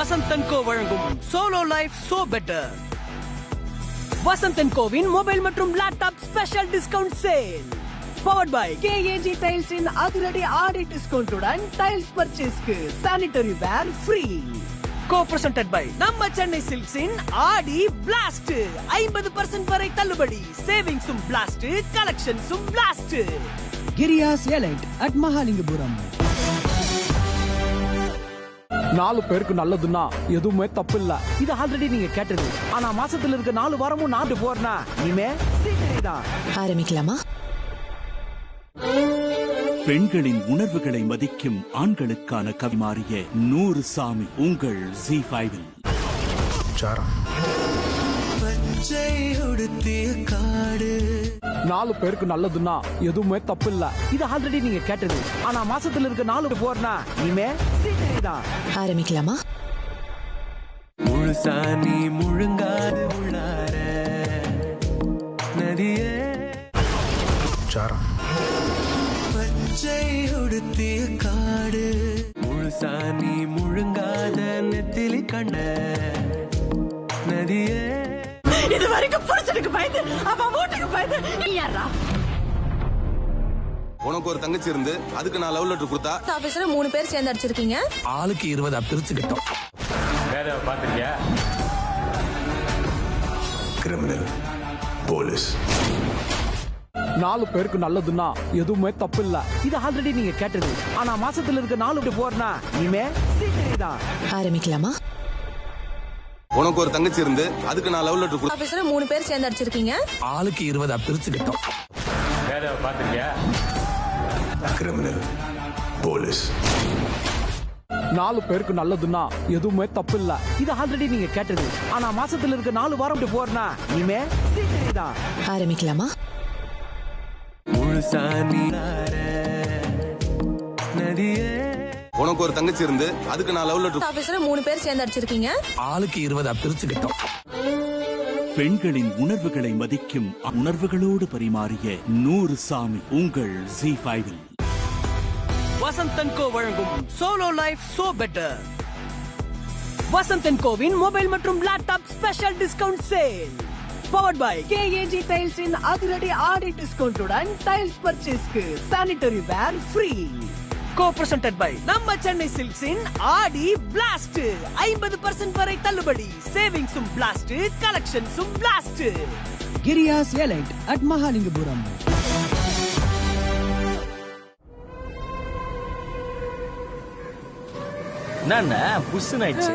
வசந்த் கோ வழங்கும் solo life so better. Vasanth கோவின் mobile மற்றும் laptop special discount sale. Powered by KAG tiles இன் அதிரடி ஆடி டிஸ்கவுண்டுடன் டைல்ஸ் பர்ச்சேஸ்க்கு sanitary ware free. Co-presented by நம்ம சென்னை சில்க்ஸின் ஆடி பிளாஸ்ட். 50% வரை தள்ளுபடி. சேவிங்ஸும் பிளாஸ்ட், கலெக்ஷன்ஸும் blast. Giriias elite at Mahalingapuram. 4 பேருக்கு நல்லதுன்னா எதுவுமே தப்பு இல்ல. இது ஆல்ரெடி நீங்க கேட்டது. ஆனா மாசத்துல இருக்க 4 வாரமும் நாட்டு போறனா இனிமே சீக்கிரம் ஆரம்பிக்கலாமா? பெண்களின் உணர்வுகளை மதிக்கும் ஆண்களுக்கான கவி மாறிய 100 சாமி உங்கள் ZEE5-இல். 4 பேருக்கு நல்லதுன்னா எதுவுமே தப்பு இல்ல. இது ஆல்ரெடி நீங்க கேட்டது. ஆனா மாசத்துல இருக்க 4 போறனா இனிமே சீக்கிரம் ஆரம்பிக்கலாமா? முழுசாணி முழுங்காது உள்ளார நதியே பச்சை உடுத்திய காடு முழுசாணி முழுங்காத நெத்திலி கண்ட நதியே. இது வரைக்கும் புருஷனுக்கு பயந்து அவ வீட்டுக்கு பயந்து நீ யாரா? உனக்கு ஒரு தங்கச்சி இருந்து அதுக்கு நான் லவ் லெட்டர் கொடுத்தா ஆபீஸ்ல 3 பேர் சேர்ந்து அடிச்சிருக்கீங்க. ஆளுக்கு 20 பிரிச்சுக்கிட்டோம். வேற பாத்திருக்கியா? Criminal police. 4 பேருக்கு நல்லதுன்னா எதுவுமே தப்பு இல்ல. இது ஆல்ரெடி நீங்க கேட்டது. ஆனா மாசத்துல இருக்க 4 போறனா இனிமே சீக்கிரம் ஆரம்பிக்கலாமா? உனக்கு ஒரு தங்கச்சி இருந்து அதுக்கு நான் லவ் லெட்டர் கொடுத்தா ஆபீஸ்ல 3 பேர் சேர்ந்து அடிச்சிருக்கீங்க. ஆளுக்கு 20 பிரிச்சுக்கிட்டோம். வேற பாத்திருக்கியா? Criminal police. 4 பேருக்கு நல்லதுன்னா எதுவுமே தப்பு இல்ல. இது ஆல்ரெடி நீங்க கேட்டது. ஆனா மாசத்துல இருக்க 4 வாரம் போறனா இனிமே சீக்கிரம் ஆரம்பிக்கலாமா? முழுசாணி நதியே. உனக்கு ஒரு தங்கச்சி இருந்து அதுக்கு நான் லவ் லெட்டர் ஆபீஸ்ல 3 பேர் சேர்ந்து அடிச்சிருக்கீங்க. ஆளுக்கு 20 பிரிச்சுக்கிட்டோம். பெண்களின் உணர்வுகளை மதிக்கும் உணர்வுகளோடு பரிமாறிய 100 சாமி உங்கள் ZEE5-இல். வசந்த் கோ வழங்கும் solo life so better. Vasanth கோவின் மொபைல் மற்றும் laptop special discount sale. Powered by KAG tiles இன் அதிரடி ஆடி டிஸ்கவுண்டுடன் டைல்ஸ் பர்ச்சேஸ்க்கு sanitary ware free. Co-presented by நம்ம சென்னை சில்க்ஸின் ஆடி பிளாஸ்ட். 50% வரை தள்ளுபடி. சேவிங்ஸும் பிளாஸ்ட், கலெக்ஷன்ஸும் blast. Giriias elite at Mahalingapuram. என்ன புஷ் ஆயிடுச்சு?